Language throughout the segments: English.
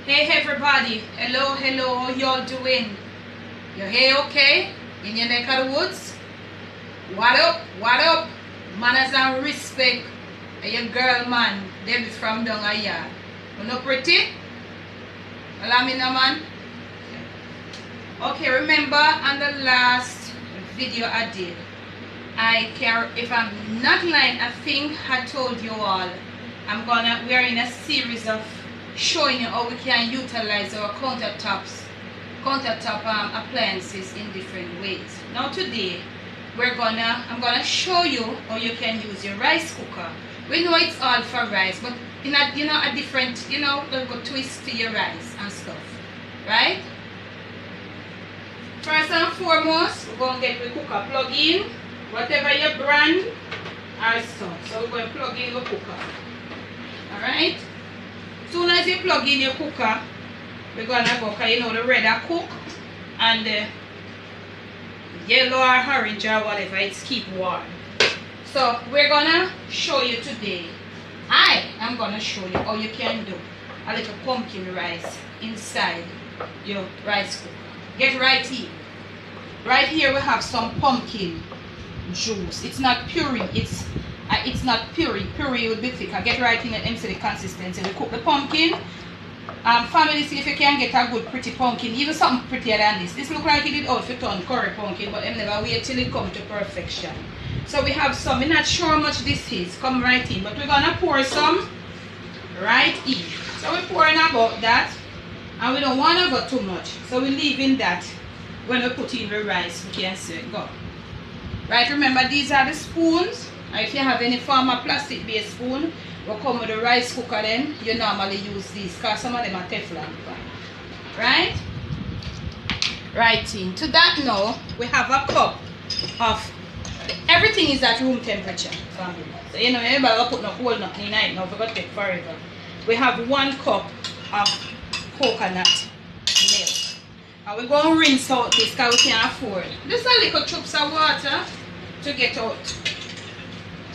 Hey everybody, hello, how y'all doing? You hey okay? In your neck of the woods? What up? Manners and respect. Your girl man, Debbie from down a yard. You know pretty? Allow me now man. Okay, remember on the last video I did, if I'm not lying, I think I told you all, we are in a series of showing you how we can utilize our countertop appliances in different ways. Now today I'm gonna show you how you can use your rice cooker. We know it's all for rice, but in a different, little twist to your rice and stuff, right? First and foremost, we're going to get the cooker plug in, whatever your brand or stuff. So we're going to plug in the cooker. Alright? As soon as you plug in your cooker, we're going to go, because the red are cook and the yellow or orange or whatever, it's keep warm. So we're going to show you today, I am going to show you how you can do a little pumpkin rice inside your rice cooker. Get right here. Right here we have some pumpkin juice. It's not puree. It's not puree. Puree would be thicker. Get right in and see the consistency. We cook the pumpkin. Family, see if you can get a good pretty pumpkin. Even something prettier than this. This look like it did out for ton curry pumpkin, but I'm never wait till it comes to perfection. So we have some. I'm not sure how much this is. Come right in. But we're gonna pour some right in. So we're pouring about that. And we don't want to go too much, so we're leaving that when we put in the rice. We can see it go. Right, remember these are the spoons. If you have any form of plastic based spoon, will come with the rice cooker, then you normally use these because some of them are Teflon. Right? Right in. To that now, we have a cup of, everything is at room temperature. So you know, everybody will put no cold nothing in it now, we're going to take forever. We have 1 cup of coconut milk. And we're going to rinse out this because we can't afford. Just a little drops of water to get out.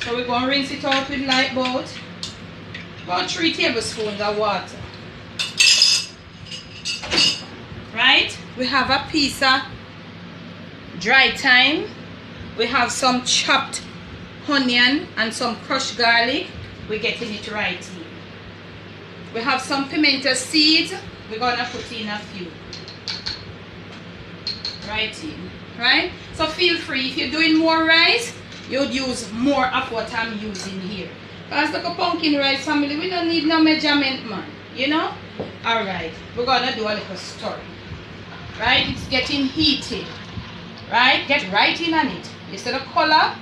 So we're going to rinse it out with like about 3 tablespoons of water. Right? We have a piece of dry thyme. We have some chopped onion and some crushed garlic. We're getting it right in. We have some pimento seeds. We're going to put in a few. Right in. Right? So feel free. If you're doing more rice, you'd use more of what I'm using here. Because like a pumpkin rice family, we don't need no measurement, man. You know? Alright. We're going to do a little stir. Right? It's getting heated. Right? Get right in on it. You see the color?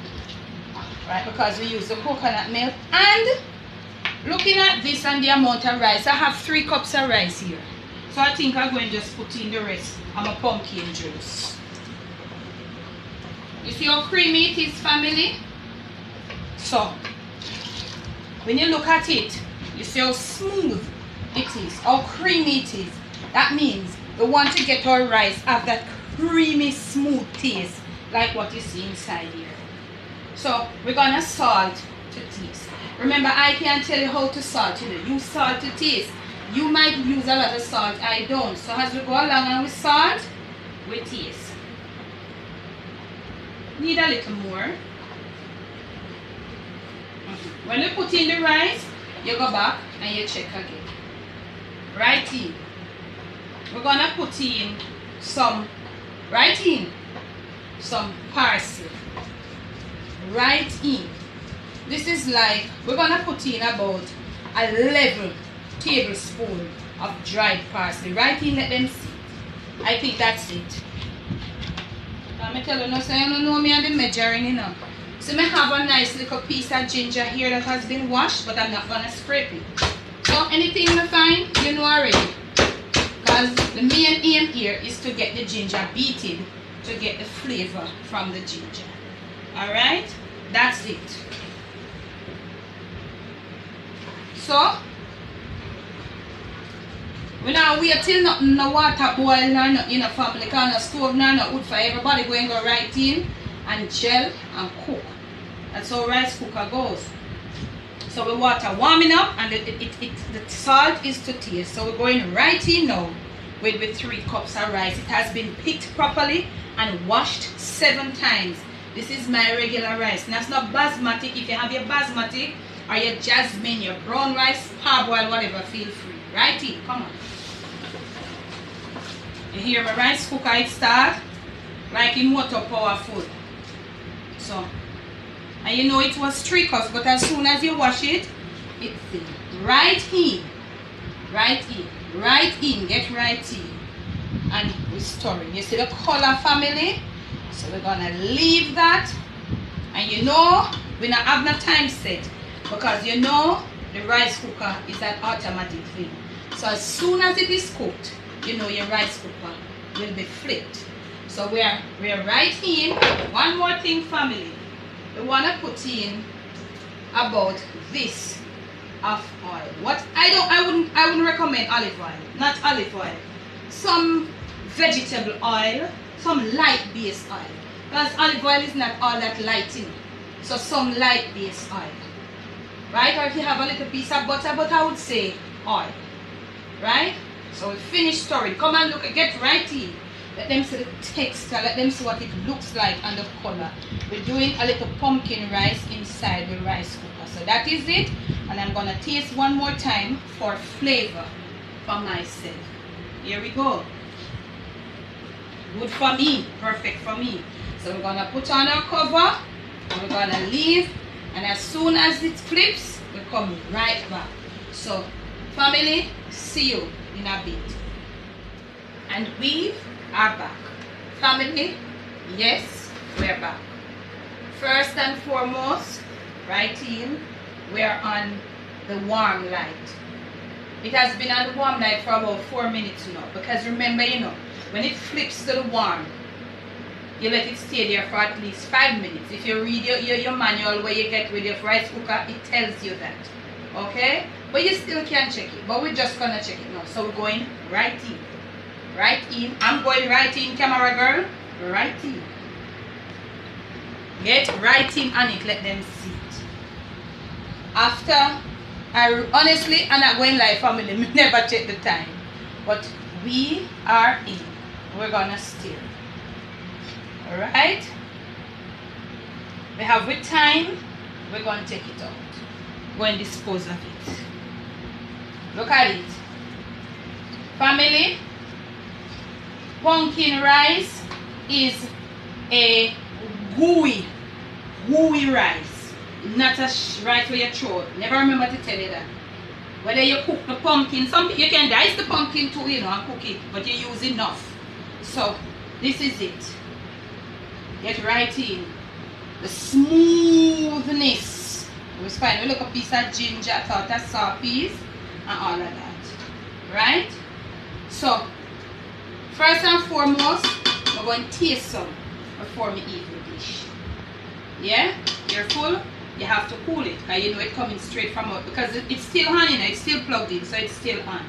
Right? Because we use the coconut milk. And looking at this and the amount of rice, I have 3 cups of rice here. So I think I'm going to just put in the rest of my pumpkin juice. You see how creamy it is, family? So, when you look at it, you see how smooth it is, how creamy it is. That means we want to get our rice have that creamy, smooth taste, like what you see inside here. So, we're going to salt to taste. Remember, I can't tell you how to salt it. You salt to taste. You might use a lot of salt. I don't. So as we go along and we salt, we taste. Need a little more. When you put in the rice, you go back and you check again. Right in. We're going to put in some parsley. Right in. This is like, we're going to put in about a level tablespoon of dried parsley. Right in, let them see. I think that's it. I tell you, no, so you don't know me and the measuring, you know. So I have a nice little piece of ginger here that has been washed, but I'm not going to scrape it. So anything you find, you know already. Because the main aim here is to get the ginger beaten to get the flavor from the ginger. Alright? That's it. So, we now wait till no water boil, no nothing in the family, because no stove, no wood for everybody going to go right in and gel and cook. That's how rice cooker goes. So the water warming up, and the salt is to taste. So we're going right in now with 3 cups of rice. It has been picked properly and washed 7 times. This is my regular rice. And that's not basmati. If you have your basmati or your jasmine, your brown rice, parboil, whatever, feel free. Right in, come on. You hear my rice cooker, it start like in motor power food. So, and you know it was 3 cups, but as soon as you wash it, it's right in, right in, right in, get right in, and restoring. You see the color, family? So we're gonna leave that, and you know we not have no time set, because you know the rice cooker is an automatic thing. So as soon as it is cooked, you know your rice cooker will be flipped. So we're right in. One more thing, family. We want to put in about this of oil. What I wouldn't recommend olive oil. Not olive oil. Some vegetable oil, some light based oil. Because olive oil is not all that light in. So some light based oil. Right? Or if you have a little piece of butter, but I would say oil. Right? So we finished stirring. Come and look, get right in. Let them see the texture, let them see what it looks like and the color. We're doing a little pumpkin rice inside the rice cooker. So that is it. And I'm going to taste one more time for flavor for myself. Here we go. Good for me. Perfect for me. So we're going to put on our cover. And we're going to leave. And as soon as it flips, we come right back. So, family, see you in a bit. And we are back. Family, yes, we're back. First and foremost, right in, we're on the warm light. It has been on the warm light for about 4 minutes now, because remember, you know, when it flips to the warm, you let it stay there for at least 5 minutes. If you read your manual where you get with your rice cooker, it tells you that. Okay? But you still can check it. But we're just gonna check it now. So we're going right in. Right in. I'm going right in, camera girl. Right in. Get right in on it. Let them see it. After, honestly, I'm not going live, family. We never check the time. But we are in. We're gonna stir. Alright? We have with time. We're going to take it out. Go and dispose of it. Look at it. Family, pumpkin rice is a gooey rice. Not a rice where you throw. Never remember to tell you that. Whether you cook the pumpkin, you can dice the pumpkin too, you know, and cook it, but you use enough. So, this is it. Get right in. The smoothness. It was fine. We look a piece of ginger, thought of saw peas, and all of that. Right? So, first and foremost, we're going to taste some before we eat the dish. Yeah? You're full? You have to cool it, because you know it's coming straight from out, because it's still on, you know, it's still plugged in, so it's still on.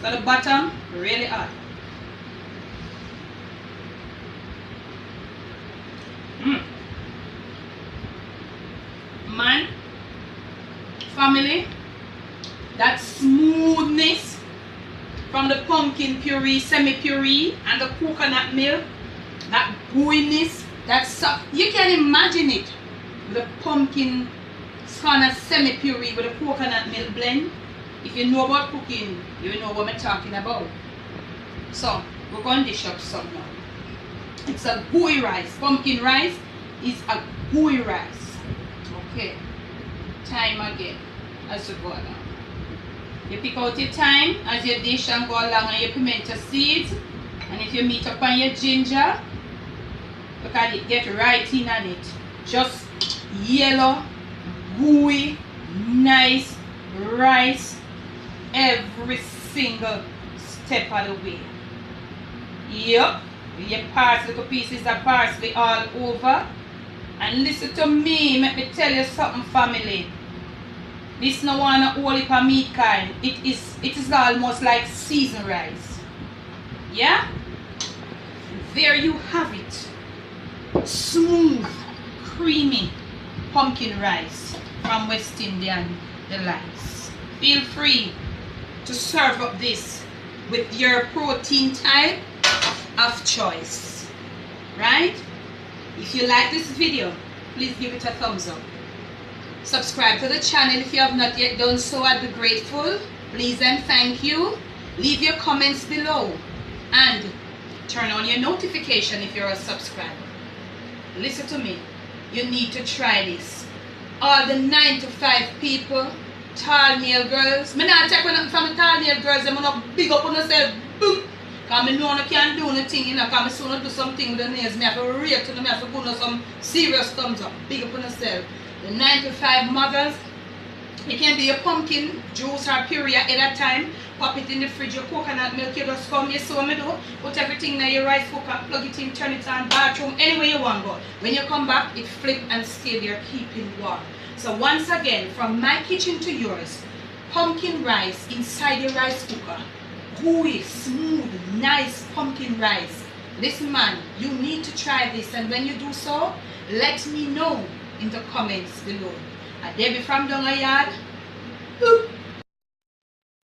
So the bottom, really hot. Man, family, that smoothness from the pumpkin puree, semi-puree, and the coconut milk, that gooiness, that soft, you can imagine it with the pumpkin kind of semi-puree with the coconut milk blend. If you know about cooking, you know what I'm talking about. So, we're going to dish up some now. It's a gooey rice. Pumpkin rice is a gooey rice. Okay. Time again as you go along. You pick out your thyme as you dish and go along, and your pimento seeds. And if you meet up on your ginger, look at it, get right in on it. Just yellow, gooey, nice rice every single step of the way. Yep. Your parsley, little pieces of parsley all over. And listen to me, let me tell you something, family. This no one a whole heap of meat kind. It is almost like seasoned rice. Yeah? There you have it. Smooth, creamy pumpkin rice from West Indian the lights. Feel free to serve up this with your protein type of choice. Right? If you like this video, please give it a thumbs up. Subscribe to the channel if you have not yet done so. I'd be grateful. Please and thank you. Leave your comments below and turn on your notification if you're a subscriber. Listen to me. You need to try this. All the 9 to 5 people, tall male girls. I not take nothing from the tall male girls. I'm not big up on yourself. Boom. Because I know I can't do anything, you know, because I soon do something with the nails. I have to rate to them, I have to put some serious thumbs up. Big up on yourself. The 9 to 5 mothers, it can be a pumpkin juice or puree at a time. Pop it in the fridge, your coconut milk, you just come, you saw me do. Put everything in your rice cooker, plug it in, turn it on, bathroom, anywhere you want to go. When you come back, it flip and stay there, keeping warm. So once again, from my kitchen to yours, pumpkin rice inside your rice cooker. Gooey, smooth, nice pumpkin rice. Listen man, you need to try this, and when you do so, let me know in the comments below. A Debbie from down a yard.